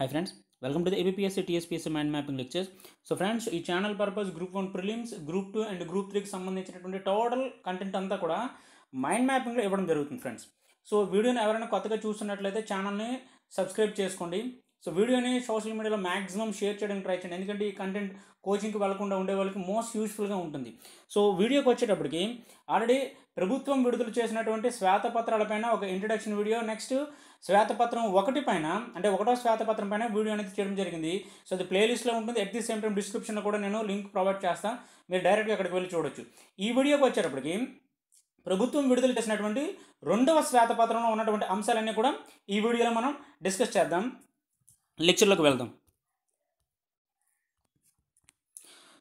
Hi friends, welcome to the ABPSC TSPSC mind mapping lectures. So friends, ఈ channel purpose group 1 prelims, group 2 and group 3కి సంబంధించినటువంటి total content అంతా కూడా mind మ్యాపింగ్లో ఇవ్వడం జరుగుతుంది friends. So వీడియోని ఎవరైనా కొత్తగా చూస్తున్నట్లయితే ఛానల్ని సబ్స్క్రైబ్ చేసుకోండి. సో వీడియోని సోషల్ మీడియాలో మ్యాక్సిమం షేర్ చేయడానికి ట్రై చేయండి, ఎందుకంటే ఈ కంటెంట్ కోచింగ్కి వెళ్లకుండా ఉండే వాళ్ళకి మోస్ట్ యూస్ఫుల్గా ఉంటుంది. సో వీడియోకి వచ్చేటప్పటికి ఆల్రెడీ ప్రభుత్వం విడుదల చేసినటువంటి శ్వేతపత్రాలపైన ఒక ఇంట్రడక్షన్ వీడియో, నెక్స్ట్ శ్వేతపత్రం 1 పైన అంటే 1వ శ్వేతపత్రం పైన వీడియో అనేది చేయడం జరిగింది. సో అది ప్లేలిస్ట్లో ఉంటుంది. అట్ ది సేమ్ టైం డిస్క్రిప్షన్లో కూడా నేను లింక్ ప్రొవైడ్ చేస్తాను, మీరు డైరెక్ట్గా అక్కడికి వెళ్ళి చూడొచ్చు. ఈ వీడియోకి వచ్చేటప్పటికి ప్రభుత్వం విడుదల చేసినటువంటి 2వ శ్వేతపత్రంలో ఉన్నటువంటి అంశాలన్నీ కూడా ఈ వీడియోలో మనం డిస్కస్ చేద్దాం. లెక్చర్లోకి వెళ్దాం.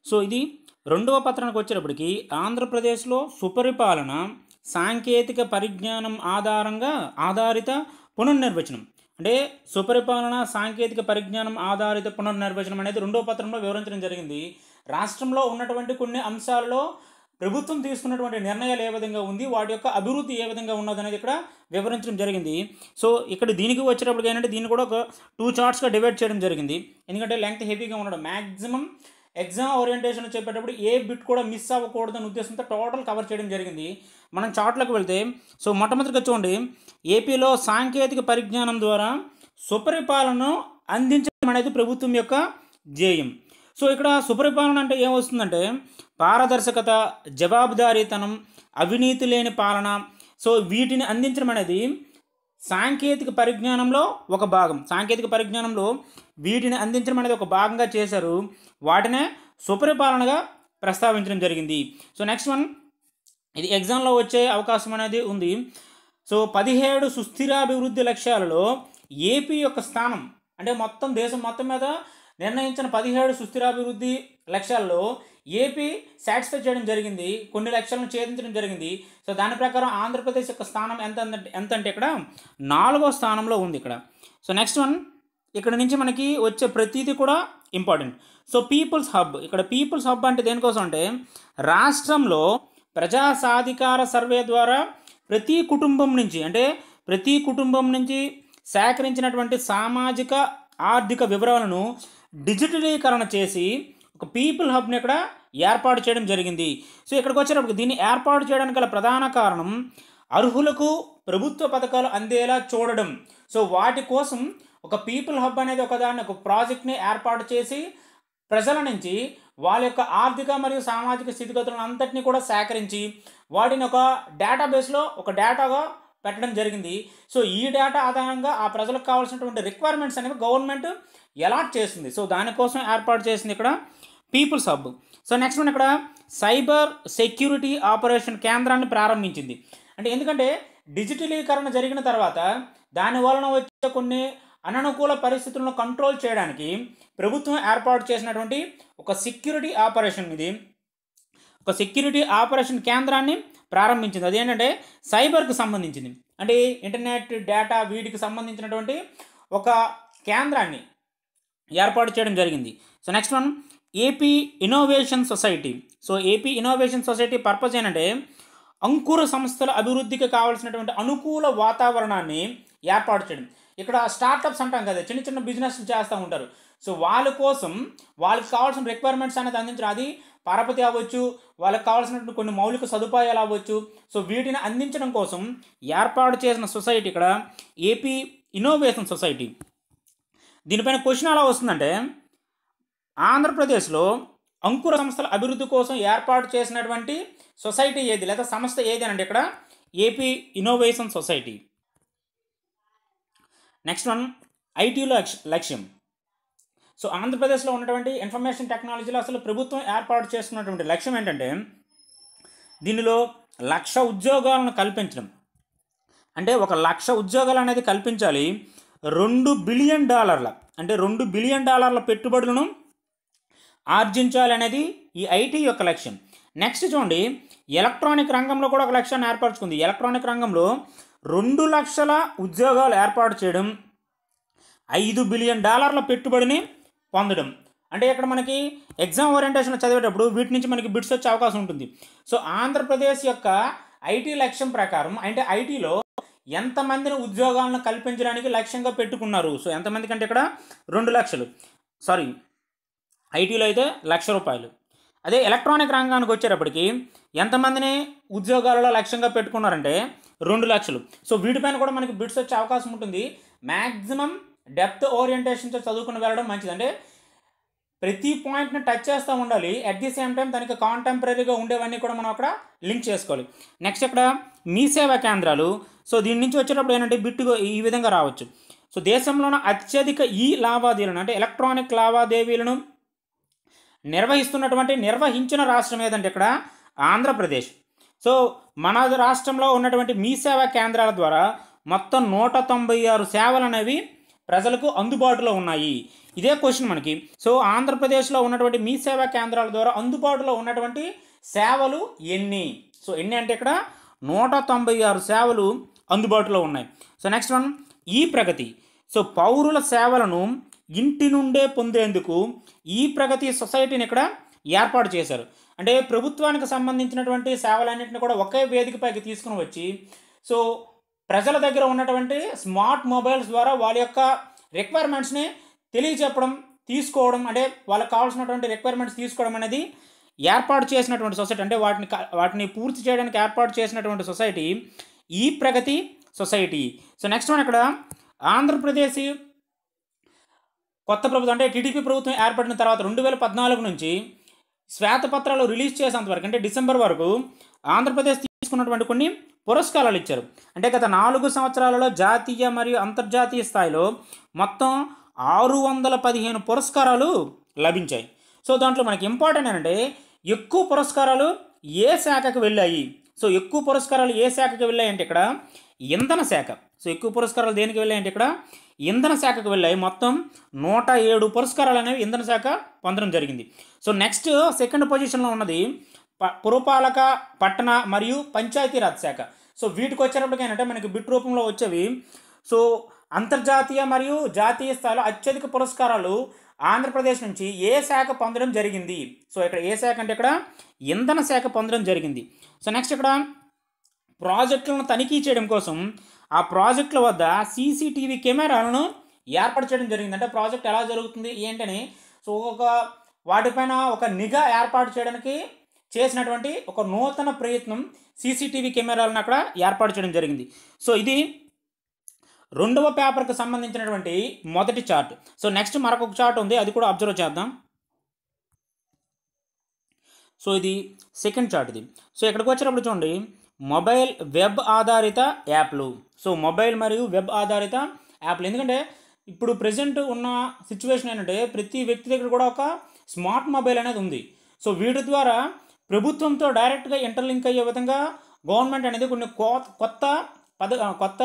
సో ఇది 2వ పత్రానికి వచ్చేటప్పటికి ఆంధ్రప్రదేశ్లో సుపరిపాలన సాంకేతిక పరిజ్ఞానం ఆధారిత పునర్నిర్వచనం, అంటే సుపరిపాలన సాంకేతిక పరిజ్ఞానం ఆధారిత పునర్నిర్వచనం అనేది 2వ పత్రంలో వివరించడం జరిగింది. రాష్ట్రంలో ఉన్నటువంటి కొన్ని అంశాలలో ప్రభుత్వం తీసుకున్నటువంటి నిర్ణయాలు ఏ విధంగా ఉంది, వాటి యొక్క అభివృద్ధి ఏ విధంగా ఉన్నది అనేది ఇక్కడ వివరించడం జరిగింది. సో ఇక్కడ దీనికి వచ్చేటప్పటికి ఏంటంటే దీన్ని కూడా ఒక 2 చార్ట్స్గా డివైడ్ చేయడం జరిగింది, ఎందుకంటే లెంగ్త్ హెవీగా ఉండడం. మ్యాక్సిమం ఎగ్జామ్ ఓరియంటేషన్ చెప్పేటప్పుడు ఏ బిట్ కూడా మిస్ అవ్వకూడదని ఉద్దేశంతో టోటల్ కవర్ చేయడం జరిగింది. మనం చార్ట్లోకి వెళ్తే సో మొట్టమొదటిగా చూడండి, ఏపీలో సాంకేతిక పరిజ్ఞానం ద్వారా సుపరిపాలనను అందించడం అనేది ప్రభుత్వం యొక్క ధ్యేయం. సో ఇక్కడ సుపరిపాలన అంటే ఏమొస్తుందంటే పారదర్శకత, జవాబుదారీతనం, అవినీతి లేని పాలన. సో వీటిని అందించడం అనేది సాంకేతిక పరిజ్ఞానంలో ఒక భాగం. సాంకేతిక పరిజ్ఞానంలో వీటిని అందించడం అనేది ఒక భాగంగా చేశారు. వాటినే సుపరిపాలనగా ప్రస్తావించడం జరిగింది. సో నెక్స్ట్ వన్, ఇది ఎగ్జామ్లో వచ్చే అవకాశం అనేది ఉంది. సో 17 సుస్థిరాభివృద్ధి లక్ష్యాలలో ఏపీ యొక్క స్థానం, అంటే మొత్తం దేశం మొత్తం మీద నిర్ణయించిన 17 సుస్థిరాభివృద్ధి లక్ష్యాల్లో ఏపీ సాటిస్ఫై చేయడం జరిగింది, కొన్ని లక్ష్యాలను ఛేదించడం జరిగింది. సో దాని ప్రకారం ఆంధ్రప్రదేశ్ యొక్క స్థానం ఎంత అంటే ఇక్కడ 4వ స్థానంలో ఉంది ఇక్కడ. సో నెక్స్ట్ వన్, ఇక్కడ నుంచి మనకి వచ్చే ప్రతిదీ కూడా ఇంపార్టెంట్. సో పీపుల్స్ హబ్, ఇక్కడ పీపుల్స్ హబ్ అంటే దేనికోసం అంటే రాష్ట్రంలో ప్రజా సాధికార సర్వే ద్వారా ప్రతి కుటుంబం నుంచి సేకరించినటువంటి సామాజిక ఆర్థిక వివరాలను డిజిటలీకరణ చేసి ఒక పీపుల్ హబ్ని ఇక్కడ ఏర్పాటు చేయడం జరిగింది. సో ఇక్కడికి వచ్చేటప్పుడు దీన్ని ఏర్పాటు చేయడానికి గల ప్రధాన కారణం అర్హులకు ప్రభుత్వ పథకాలు అందేలా చూడడం. సో వాటి కోసం ఒక పీపుల్ హబ్ అనేది ఒక ప్రాజెక్ట్ని ఏర్పాటు చేసి ప్రజల నుంచి వాళ్ళ యొక్క ఆర్థిక మరియు సామాజిక స్థితిగతులను అంతటినీ కూడా సేకరించి వాటిని ఒక డేటాబేస్లో ఒక డేటాగా పెట్టడం జరిగింది. సో ఈ డేటా ఆధారంగా ఆ ప్రజలకు కావాల్సినటువంటి రిక్వైర్మెంట్స్ అనేవి గవర్నమెంట్ అలాట్ చేస్తుంది. సో దానికోసం ఏర్పాటు చేసింది ఇక్కడ people's hub. So next one, ఇక్కడ సైబర్ సెక్యూరిటీ ఆపరేషన్ కేంద్రాన్ని ప్రారంభించింది. అంటే ఎందుకంటే డిజిటలీకరణ జరిగిన తర్వాత దాని వలన వచ్చే కొన్ని అననుకూల పరిస్థితులను కంట్రోల్ చేయడానికి ప్రభుత్వం ఏర్పాటు చేసినటువంటి ఒక సెక్యూరిటీ ఆపరేషన్ కేంద్రాన్ని ప్రారంభించింది. అదేంటంటే సైబర్కి సంబంధించింది, అంటే ఇంటర్నెట్ డేటా వీటికి సంబంధించినటువంటి ఒక కేంద్రాన్ని ఏర్పాటు చేయడం జరిగింది. So next one, AP innovation society. So AP innovation society purpose ఏంటంటే అంకుర సంస్థల అభివృద్ధికి కావాల్సినటువంటి అనుకూల వాతావరణాన్ని ఏర్పాటు చేయడం. ఇక్కడ స్టార్టప్స్ అంటాం కదా, చిన్న చిన్న బిజినెస్లు చేస్తూ ఉంటారు. సో వాళ్ళకి కావాల్సిన రిక్వైర్మెంట్స్ అనేది అందించడం, అది పరపతి అవ్వచ్చు, వాళ్ళకి కావాల్సినటువంటి కొన్ని మౌలిక సదుపాయాలు అవ్వచ్చు. సో వీటిని అందించడం కోసం ఏర్పాటు చేసిన సొసైటీ ఇక్కడ ఏపీ ఇన్నోవేషన్ సొసైటీ. దీనిపైన క్వశ్చన్ ఎలా వస్తుందంటే ఆంధ్రప్రదేశ్లో అంకుర సంస్థల అభివృద్ధి కోసం ఏర్పాటు చేసినటువంటి సొసైటీ ఏది లేదా సంస్థ ఏది అంటే ఇక్కడ AP innovation society. Next one, ఐటీలో లక్ష్యం. సో ఆంధ్రప్రదేశ్లో ఉన్నటువంటి ఇన్ఫర్మేషన్ టెక్నాలజీలో అసలు ప్రభుత్వం ఏర్పాటు చేస్తున్నటువంటి లక్ష్యం ఏంటంటే దీనిలో 1,00,000 ఉద్యోగాలను కల్పించడం. అంటే 1,00,000 ఉద్యోగాలు అనేది కల్పించాలి. $2 బిలియన్ అంటే $2 బిలియన్ పెట్టుబడులను ఆర్జించాలి అనేది ఈ ఐటీ యొక్క లక్ష్యం. నెక్స్ట్ చూడండి, ఎలక్ట్రానిక్ రంగంలో కూడా ఒక లక్ష్యాన్ని ఏర్పరచుకుంది. ఎలక్ట్రానిక్ రంగంలో 2 లక్షల ఉద్యోగాలు ఏర్పాటు చేయడం, $5 బిలియన్ పెట్టుబడిని పొందడం. అంటే ఇక్కడ మనకి ఎగ్జామ్ ఓరియంటేషన్లో చదివేటప్పుడు వీటి నుంచి మనకి బిట్స్ వచ్చే అవకాశం ఉంటుంది. సో ఆంధ్రప్రదేశ్ యొక్క ఐటీ లక్ష్యం ప్రకారం అంటే ఐటీలో ఎంతమందిని ఉద్యోగాలను కల్పించడానికి లక్ష్యంగా పెట్టుకున్నారు. సో ఎంతమందికి అంటే ఇక్కడ 2 లక్షలు, సారీ ఐటీలో అయితే ₹1,00,000. అదే ఎలక్ట్రానిక్ రంగానికి వచ్చేటప్పటికి ఎంతమందిని ఉద్యోగాలలో లక్ష్యంగా పెట్టుకున్నారంటే 2 లక్షలు. సో వీటిపైన కూడా మనకి బిట్స్ వచ్చే అవకాశం ఉంటుంది. మ్యాక్సిమం డెప్త్ ఓరియంటేషన్తో చదువుకుని వెళ్ళడం మంచిది. అంటే ప్రతి పాయింట్ని టచ్ చేస్తూ ఉండాలి, అట్ ది సేమ్ టైం దానికి కాంటెంపరీగా ఉండేవన్నీ కూడా మనం అక్కడ లింక్ చేసుకోవాలి. నెక్స్ట్ ఇక్కడ మీ సేవా కేంద్రాలు. సో దీని నుంచి వచ్చేటప్పుడు ఏంటంటే బిట్టుగా ఈ విధంగా రావచ్చు. సో దేశంలోని అత్యధిక ఈ లావాదేవీలను అంటే ఎలక్ట్రానిక్ లావాదేవీలను నిర్వహించిన రాష్ట్రం ఏదంటే ఇక్కడ ఆంధ్రప్రదేశ్. సో మన రాష్ట్రంలో ఉన్నటువంటి మీ సేవా కేంద్రాల ద్వారా మొత్తం 196 సేవలు అనేవి ప్రజలకు అందుబాటులో ఉన్నాయి. ఇదే క్వశ్చన్ మనకి. సో ఆంధ్రప్రదేశ్లో ఉన్నటువంటి మీ సేవా కేంద్రాల ద్వారా అందుబాటులో ఉన్నటువంటి సేవలు ఎన్ని? సో ఎన్ని అంటే ఇక్కడ 196 సేవలు అందుబాటులో ఉన్నాయి. సో నెక్స్ట్ వన్ ఈ ప్రగతి. సో పౌరుల సేవలను ఇంటి నుండే పొందేందుకు ఈ ప్రగతి సొసైటీని ఇక్కడ ఏర్పాటు చేశారు. అంటే ప్రభుత్వానికి సంబంధించినటువంటి సేవలన్నింటినీ కూడా ఒకే వేదికపైకి తీసుకుని వచ్చి సో ప్రజల దగ్గర ఉన్నటువంటి స్మార్ట్ మొబైల్స్ ద్వారా వాళ్ళ యొక్క రిక్వైర్మెంట్స్ని తెలియచెప్పడం, తీసుకోవడం, అంటే వాళ్ళకి కావాల్సినటువంటి రిక్వైర్మెంట్స్ తీసుకోవడం అనేది ఏర్పాటు చేసినటువంటి సొసైటీ. అంటే వాటిని పూర్తి చేయడానికి ఏర్పాటు చేసినటువంటి సొసైటీ ఈ ప్రగతి సొసైటీ. సో నెక్స్ట్ వన్ ఇక్కడ ఆంధ్రప్రదేశ్ కొత్త ప్రభుత్వం అంటే టీడీపీ ప్రభుత్వం ఏర్పడిన తర్వాత 2014 నుంచి శ్వేతపత్రాలు రిలీజ్ చేసేంతవరకు అంటే డిసెంబర్ వరకు ఆంధ్రప్రదేశ్ తీసుకున్నటువంటి కొన్ని పురస్కారాలు ఇచ్చారు. అంటే గత 4 సంవత్సరాలలో జాతీయ మరియు అంతర్జాతీయ స్థాయిలో మొత్తం 615 పురస్కారాలు లభించాయి. సో దాంట్లో మనకి ఇంపార్టెంట్ ఏంటంటే ఎక్కువ పురస్కారాలు ఏ శాఖకు వెళ్ళాయి? సో ఎక్కువ పురస్కారాలు ఏ శాఖకు వెళ్ళాయి అంటే ఇక్కడ ఇంధన శాఖ. సో ఎక్కువ పురస్కారాలు దేనికి వెళ్ళాయి అంటే ఇక్కడ ఇంధన శాఖకు వెళ్ళాయి. మొత్తం 107 పురస్కారాలు అనేవి ఇంధన శాఖ పొందడం జరిగింది. సో నెక్స్ట్ సెకండ్ పొజిషన్లో ఉన్నది పురపాలక, పట్టణ మరియు పంచాయతీరాజ్ శాఖ. సో వీటికి వచ్చేటప్పటికి ఏంటంటే మనకి బిట్ రూపంలో వచ్చేవి. సో అంతర్జాతీయ మరియు జాతీయ స్థాయిలో అత్యధిక పురస్కారాలు ఆంధ్రప్రదేశ్ నుంచి ఏ శాఖ పొందడం జరిగింది? సో ఇక్కడ ఏ శాఖ అంటే ఇక్కడ ఇంధన శాఖ పొందడం జరిగింది. సో నెక్స్ట్ ఇక్కడ ప్రాజెక్టులను తనిఖీ చేయడం కోసం ఆ ప్రాజెక్టుల వద్ద సీసీటీవీ కెమెరాలను ఏర్పాటు చేయడం జరిగింది. అంటే ప్రాజెక్ట్ ఎలా జరుగుతుంది ఏంటని సో వాటిపైన ఒక నిఘా ఏర్పాటు చేయడానికి చేసినటువంటి ఒక నూతన ప్రయత్నం సీసీటీవీ కెమెరాలను అక్కడ ఏర్పాటు చేయడం జరిగింది. సో ఇది 2వ పేపర్కి సంబంధించినటువంటి మొదటి చార్ట్. సో నెక్స్ట్ మరొక చార్ట్ ఉంది, అది కూడా అబ్జర్వ్ చేద్దాం. సో ఇది సెకండ్ చార్ట్ ఇది. సో ఇక్కడికి వచ్చేటప్పుడు చూడండి మొబైల్ వెబ్ ఆధారిత యాప్లు. సో మొబైల్ మరియు వెబ్ ఆధారిత యాప్లు. ఎందుకంటే ఇప్పుడు ప్రజెంట్ ఉన్న సిచ్యువేషన్ ఏంటంటే ప్రతి వ్యక్తి దగ్గర కూడా ఒక స్మార్ట్ మొబైల్ అనేది ఉంది. సో వీటి ద్వారా ప్రభుత్వంతో డైరెక్ట్గా ఇంటర్లింక్ అయ్యే విధంగా గవర్నమెంట్ అనేది కొన్ని కొత్త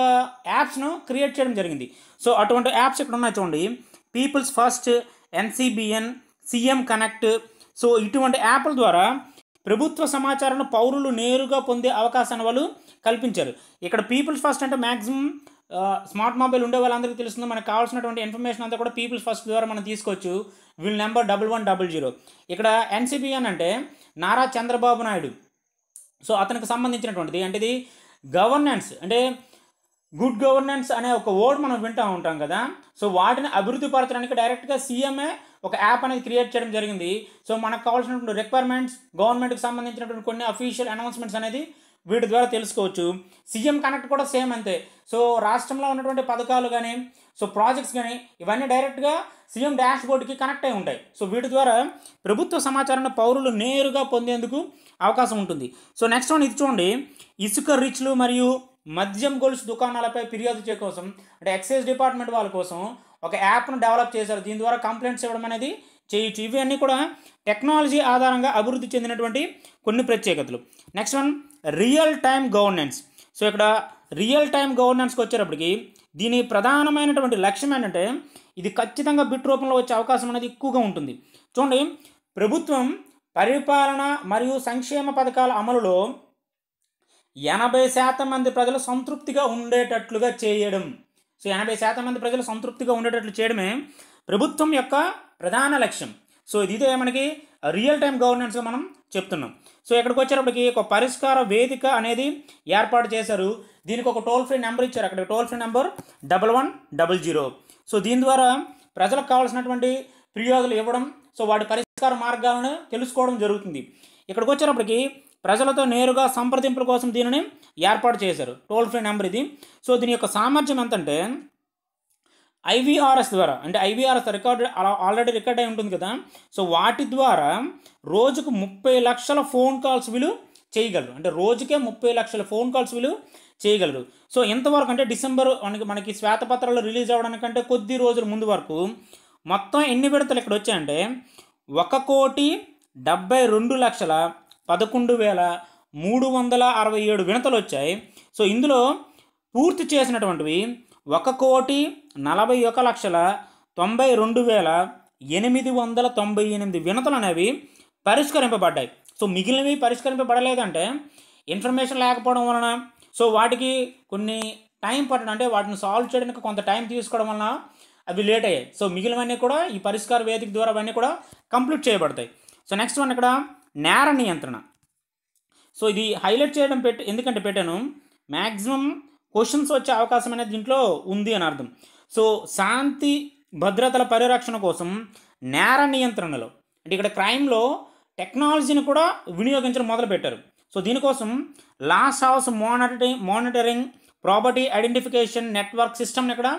యాప్స్ను క్రియేట్ చేయడం జరిగింది. సో అటువంటి యాప్స్ ఇక్కడ ఉన్నాయి చూడండి. Peoples first, NCBN, CM connect. So ఇటువంటి యాప్ల ద్వారా ప్రభుత్వ సమాచారాన్ని పౌరులు నేరుగా పొందే అవకాశాన్ని వాళ్ళు కల్పించారు. ఇక్కడ పీపుల్స్ ఫస్ట్ అంటే మ్యాక్సిమం స్మార్ట్ మొబైల్ ఉండే వాళ్ళందరికీ తెలుస్తుంది. మనకు కావాల్సినటువంటి ఇన్ఫర్మేషన్ అంతా కూడా పీపుల్స్ ఫస్ట్ ద్వారా మనం తీసుకోవచ్చు. వీళ్ళ నెంబర్ 1100. ఇక్కడ ఎన్సిబిఎన్ అంటే నారా చంద్రబాబు నాయుడు. సో అతనికి సంబంధించినటువంటిది అంటే ఇది గవర్నెన్స్, అంటే గుడ్ గవర్నెన్స్ అనే ఒక వర్డ్ మనం వింటూ ఉంటాం కదా. సో వాటిని అభివృద్ధి పరచడానికి డైరెక్ట్గా సీఎంఏ ఒక యాప్ అనేది క్రియేట్ చేయడం జరిగింది. సో మనకు కావాల్సినటువంటి రిక్వైర్మెంట్స్, గవర్నమెంట్కి సంబంధించినటువంటి కొన్ని అఫీషియల్ అనౌన్స్మెంట్స్ అనేది వీటి ద్వారా తెలుసుకోవచ్చు. సీఎం కనెక్ట్ కూడా సేమ్ అంతే. సో రాష్ట్రంలో ఉన్నటువంటి పథకాలు కానీ సో ప్రాజెక్ట్స్ కానీ ఇవన్నీ డైరెక్ట్గా సీఎం డాష్ బోర్డ్కి కనెక్ట్ అయి ఉంటాయి. సో వీటి ద్వారా ప్రభుత్వ సమాచారాన్ని పౌరులు నేరుగా పొందేందుకు అవకాశం ఉంటుంది. సో నెక్స్ట్ వన్ ఇది చూడండి. ఇసుక రిచ్లు మరియు మద్యం గొలుసు దుకాణాలపై ఫిర్యాదు చేయడం కోసం అంటే ఎక్సైజ్ డిపార్ట్మెంట్ వాళ్ళ కోసం ఒక యాప్ను డెవలప్ చేశారు. దీని ద్వారా కంప్లైంట్స్ ఇవ్వడం అనేది చేయొచ్చు. ఇవన్నీ కూడా టెక్నాలజీ ఆధారంగా అభివృద్ధి చెందినటువంటి కొన్ని ప్రత్యేకతలు. Next one real time governance. So ఇక్కడ రియల్ టైమ్ గవర్నెన్స్కి వచ్చేటప్పటికి దీని ప్రధానమైనటువంటి లక్ష్యం ఏంటంటే ఇది ఖచ్చితంగా బిట్ రూపంలో వచ్చే అవకాశం అనేది ఎక్కువగా ఉంటుంది. చూడండి, ప్రభుత్వం పరిపాలన మరియు సంక్షేమ పథకాల అమలులో 80% మంది ప్రజలు సంతృప్తిగా ఉండేటట్లుగా చేయడం. సో 80% మంది ప్రజలు సంతృప్తిగా ఉండేటట్లు చేయడమే ప్రభుత్వం యొక్క ప్రధాన లక్ష్యం. సో ఇదే మనకి రియల్ టైమ్ గవర్నెన్స్గా మనం చెప్తున్నాం. సో ఇక్కడికి వచ్చేటప్పటికి ఒక పరిష్కార వేదిక అనేది ఏర్పాటు చేశారు. దీనికి ఒక టోల్ ఫ్రీ నెంబర్ ఇచ్చారు. అక్కడ టోల్ ఫ్రీ నెంబర్ 1100. సో దీని ద్వారా ప్రజలకు కావాల్సినటువంటి ఫిర్యాదులు ఇవ్వడం, సో వాటి పరిష్కార మార్గాలను తెలుసుకోవడం జరుగుతుంది. ఇక్కడికి వచ్చేటప్పటికి ప్రజలతో నేరుగా సంప్రదింపుల కోసం దీనిని ఏర్పాటు చేశారు. టోల్ ఫ్రీ నెంబర్ ఇది. సో దీని యొక్క సామర్థ్యం ఎంతంటే ఐవీఆర్ఎస్ ద్వారా, అంటే ఐవీఆర్ఎస్ ఆల్రెడీ రికార్డ్ అయి ఉంటుంది కదా, సో వాటి ద్వారా రోజుకు 30 లక్షల ఫోన్ కాల్స్ విలువ చేయగలరు. అంటే రోజుకే 30 లక్షల ఫోన్ కాల్స్ విలువ చేయగలరు. సో ఎంతవరకు అంటే డిసెంబర్ మనకి శ్వేతపత్రాలు రిలీజ్ అవ్వడానికంటే కొద్ది రోజుల ముందు వరకు మొత్తం ఎన్ని విడతలు ఇక్కడ వచ్చాయంటే 1,11,11,367 విడతలు వచ్చాయి. సో ఇందులో పూర్తి చేసినటువంటివి 1,41,92,898 వినతులు అనేవి పరిష్కరింపబడ్డాయి. సో మిగిలినవి పరిష్కరింపబడలేదంటే ఇన్ఫర్మేషన్ లేకపోవడం వలన, సో వాటికి కొన్ని టైం పట్టడం, అంటే వాటిని సాల్వ్ చేయడానికి కొంత టైం తీసుకోవడం వలన అవి లేట్ అయ్యాయి. సో మిగిలినవన్నీ కూడా ఈ పరిష్కార వేదిక ద్వారా అవన్నీ కూడా కంప్లీట్ చేయబడతాయి. సో నెక్స్ట్ వన్ ఇక్కడ నేర నియంత్రణ. సో ఇది హైలైట్ చేయడం ఎందుకంటే పెట్టాను, మ్యాక్సిమం క్వశ్చన్స్ వచ్చే అవకాశం అనేది దీంట్లో ఉంది అని అర్థం. సో శాంతి భద్రతల పరిరక్షణ కోసం నేర నియంత్రణలో, అంటే ఇక్కడ క్రైమ్లో టెక్నాలజీని కూడా వినియోగించడం మొదలుపెట్టారు. సో దీనికోసం loss house monitoring property identification network సిస్టమ్ని ఇక్కడ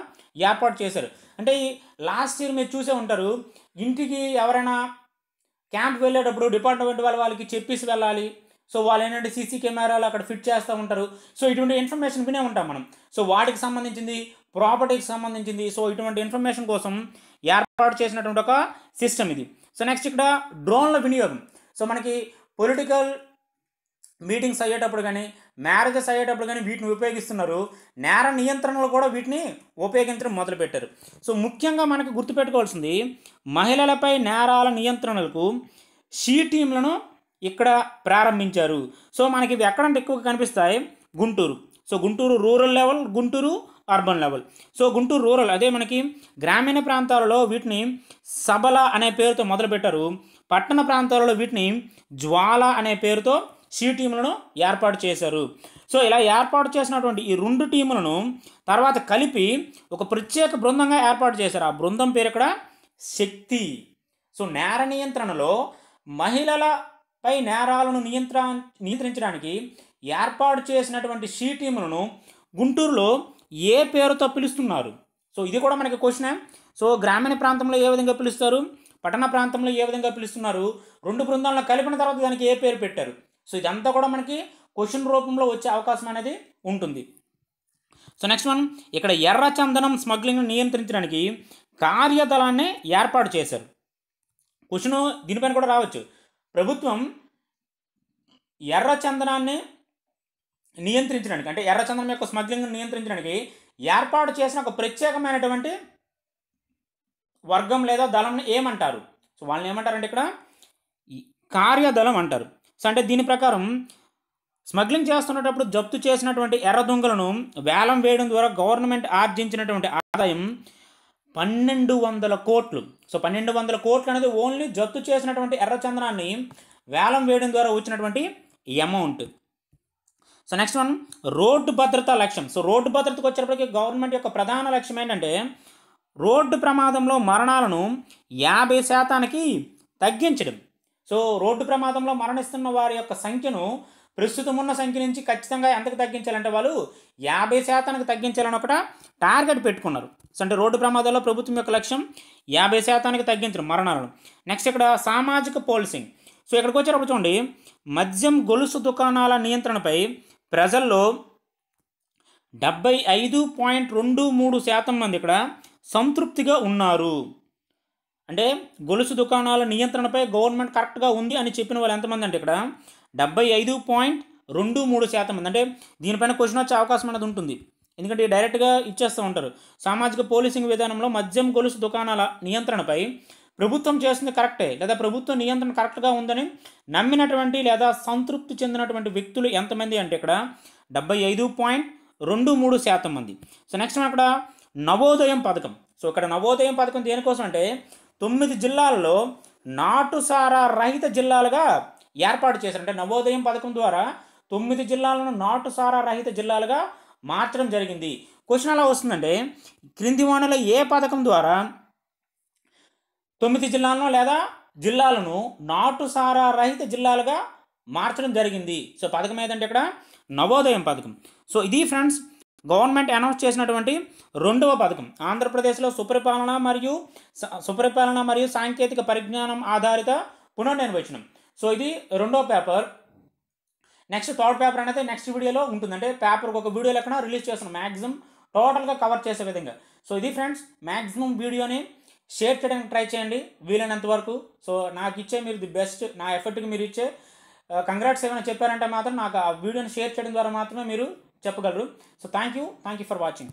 ఏర్పాటు చేశారు. అంటే లాస్ట్ ఇయర్ మీరు చూసే ఉంటారు, ఇంటికి ఎవరైనా క్యాంప్ వెళ్ళేటప్పుడు డిపార్ట్మెంట్ వాళ్ళకి చెప్పేసి వెళ్ళాలి. సో వాళ్ళు ఏంటంటే సీసీ కెమెరాలు అక్కడ ఫిట్ చేస్తూ ఉంటారు. సో ఇటువంటి ఇన్ఫర్మేషన్ వినే ఉంటాం మనం. సో వాటికి సంబంధించింది, ప్రాపర్టీకి సంబంధించింది, సో ఇటువంటి ఇన్ఫర్మేషన్ కోసం ఏర్పాటు చేసినటువంటి ఒక సిస్టమ్ ఇది. సో నెక్స్ట్ ఇక్కడ డ్రోన్ల వినియోగం. సో మనకి పొలిటికల్ మీటింగ్స్ అయ్యేటప్పుడు కానీ, మ్యారేజెస్ అయ్యేటప్పుడు కానీ వీటిని ఉపయోగిస్తున్నారు. నేర నియంత్రణలో కూడా వీటిని ఉపయోగించడం మొదలుపెట్టారు. సో ముఖ్యంగా మనకి గుర్తుపెట్టుకోవాల్సింది, మహిళలపై నేరాల నియంత్రణలకు షీ టీంలను ఇక్కడ ప్రారంభించారు. సో మనకి ఇవి ఎక్కడంటే ఎక్కువగా కనిపిస్తాయి, Guntur. So Guntur rural level, Guntur urban level. So Guntur rural, అదే మనకి గ్రామీణ ప్రాంతాలలో వీటిని సబల అనే పేరుతో మొదలుపెట్టారు. పట్టణ ప్రాంతాలలో వీటిని జ్వాల అనే పేరుతో షీ టీములను ఏర్పాటు చేశారు. సో ఇలా ఏర్పాటు చేసినటువంటి ఈ 2 టీములను తర్వాత కలిపి ఒక ప్రత్యేక బృందంగా ఏర్పాటు చేశారు. ఆ బృందం పేరు ఇక్కడ శక్తి. సో నేర నియంత్రణలో మహిళలపై నేరాలను నియంత్రించడానికి ఏర్పాటు చేసినటువంటి షీ టీములను గుంటూరులో ఏ పేరుతో పిలుస్తున్నారు? సో ఇది కూడా మనకి క్వశ్చన్. సో గ్రామీణ ప్రాంతంలో ఏ విధంగా పిలుస్తారు, పట్టణ ప్రాంతంలో ఏ విధంగా పిలుస్తున్నారు, 2 బృందాలను కలిపిన తర్వాత దానికి ఏ పేరు పెట్టారు? సో ఇదంతా కూడా మనకి క్వశ్చన్ రూపంలో వచ్చే అవకాశం అనేది ఉంటుంది. సో నెక్స్ట్ వన్, ఇక్కడ ఎర్ర చందనం స్మగ్లింగ్ను నియంత్రించడానికి కార్యదళాన్ని ఏర్పాటు చేశారు. క్వశ్చన్ దీనిపైన కూడా రావచ్చు. ప్రభుత్వం ఎర్ర చందనాన్ని నియంత్రించడానికి, అంటే ఎర్ర చందనం యొక్క స్మగ్లింగ్ను నియంత్రించడానికి ఏర్పాటు చేసిన ఒక ప్రత్యేకమైనటువంటి వర్గం లేదా దళంని ఏమంటారు? సో వాళ్ళని ఏమంటారంటే ఇక్కడ కార్యదళం అంటారు. సో అంటే దీని ప్రకారం స్మగ్లింగ్ చేస్తున్నప్పుడు జప్తు చేసినటువంటి ఎర్ర దొంగలను వేలం వేయడం ద్వారా గవర్నమెంట్ ఆర్జించినటువంటి ఆదాయం 1,200 కోట్లు. సో 1,200 కోట్లు అనేది ఓన్లీ జప్తు చేసినటువంటి ఎర్ర చందనాన్ని వేలం వేయడం ద్వారా వచ్చినటువంటి amount. So next one, road భద్రతా లక్ష్యం. సో రోడ్డు భద్రతకు వచ్చేటప్పటికి గవర్నమెంట్ యొక్క ప్రధాన లక్ష్యం ఏంటంటే రోడ్డు ప్రమాదంలో మరణాలను 50% తగ్గించడం. సో రోడ్డు ప్రమాదంలో మరణిస్తున్న వారి యొక్క సంఖ్యను ప్రస్తుతం ఉన్న సంఖ్య నుంచి ఖచ్చితంగా ఎంతకు తగ్గించాలంటే వాళ్ళు 50% తగ్గించాలని ఒక టార్గెట్ పెట్టుకున్నారు. సో అంటే రోడ్డు ప్రమాదాల్లో ప్రభుత్వం యొక్క లక్ష్యం 50% తగ్గించడం మరణాలను. నెక్స్ట్ ఇక్కడ సామాజిక పోలీసింగ్. సో ఇక్కడికి వచ్చేటప్పుడు చూడండి, మద్యం గొలుసు దుకాణాల నియంత్రణపై ప్రజల్లో 75.23% మంది ఇక్కడ సంతృప్తిగా ఉన్నారు. అంటే గొలుసు దుకాణాల నియంత్రణపై గవర్నమెంట్ కరెక్ట్గా ఉంది అని చెప్పిన వాళ్ళు ఎంతమంది అంటే ఇక్కడ 75.23% మంది. అంటే దీనిపైన క్వశ్చన్ వచ్చే అవకాశం అనేది ఉంటుంది, ఎందుకంటే డైరెక్ట్గా ఇచ్చేస్తూ ఉంటారు. సామాజిక పోలీసింగ్ విధానంలో మద్యం గొలుసు దుకాణాల నియంత్రణపై ప్రభుత్వం చేస్తుంది కరెక్టే, లేదా ప్రభుత్వ నియంత్రణ కరెక్ట్గా ఉందని నమ్మినటువంటి లేదా సంతృప్తి చెందినటువంటి వ్యక్తులు ఎంతమంది అంటే ఇక్కడ 75.23% మంది. సో నెక్స్ట్ అక్కడ నవోదయం పథకం. సో ఇక్కడ నవోదయం పథకం దేనికోసం అంటే 9 జిల్లాల్లో నాటుసారా రహిత జిల్లాలుగా ఏర్పాటు చేశారు. అంటే నవోదయం పథకం ద్వారా 9 జిల్లాలను నాటుసారా రహిత జిల్లాలుగా మార్చడం జరిగింది. క్వశ్చన్ ఎలా వస్తుందంటే క్రింది వానలో ఏ పథకం ద్వారా 9 జిల్లాలను లేదా జిల్లాలను నాటుసారా రహిత జిల్లాలుగా మార్చడం జరిగింది? సో పథకం ఏదంటే ఇక్కడ నవోదయం పథకం. సో ఇది ఫ్రెండ్స్ గవర్నమెంట్ అనౌన్స్ చేసినటువంటి రెండవ పథకం. ఆంధ్రప్రదేశ్లో సుపరిపాలన మరియు సాంకేతిక పరిజ్ఞానం ఆధారిత పునర్నిర్వచనం. సో ఇది రెండో పేపర్. నెక్స్ట్ థర్డ్ పేపర్ అనేది నెక్స్ట్ వీడియోలో ఉంటుంది. అంటే పేపర్కి ఒక వీడియో లెక్కన రిలీజ్ చేస్తున్నాం మ్యాక్సిమం టోటల్గా కవర్ చేసే విధంగా. సో ఇది ఫ్రెండ్స్ మ్యాక్సిమం వీడియోని షేర్ చేయడానికి ట్రై చేయండి వీలైనంత వరకు. సో నాకు ఇచ్చే మీరు ది బెస్ట్, నా ఎఫర్ట్కి మీరు ఇచ్చే కంగ్రాట్స్ ఏమైనా చెప్పారంటే మాత్రం నాకు ఆ వీడియోని షేర్ చేయడం ద్వారా మాత్రమే మీరు చెప్పగలరు. So thank you for watching.